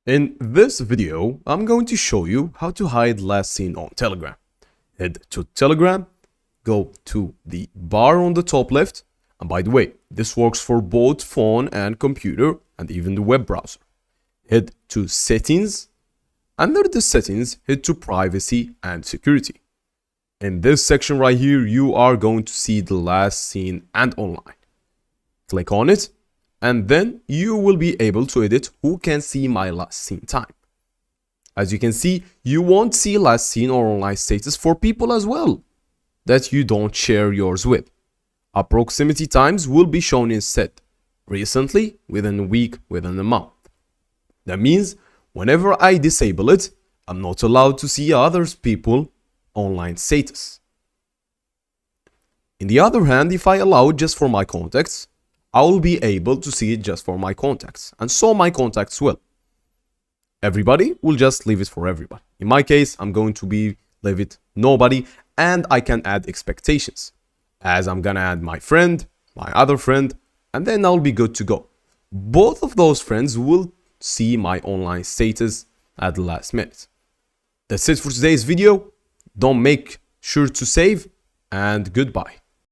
In this video, I'm going to show you how to hide last seen on Telegram. Head to Telegram, go to the bar on the top left, and by the way, this works for both phone and computer and even the web browser. Head to Settings. Under the Settings, head to Privacy and Security. In this section right here, you are going to see the last seen and online. Click on it, and then you will be able to edit who can see my last seen time. As you can see, you won't see last seen or online status for people as well that you don't share yours with. Approximity times will be shown instead, recently, within a week, within a month. That means whenever I disable it, I'm not allowed to see other people's online status. On the other hand, if I allow it just for my contacts, I will be able to see it just for my contacts, and so my contacts will. Everybody will just leave it for everybody. In my case, I'm going to leave it nobody, and I can add expectations, as I'm gonna add my friend, my other friend, and then I'll be good to go. Both of those friends will see my online status at the last minute. That's it for today's video. Don't make sure to save, and goodbye.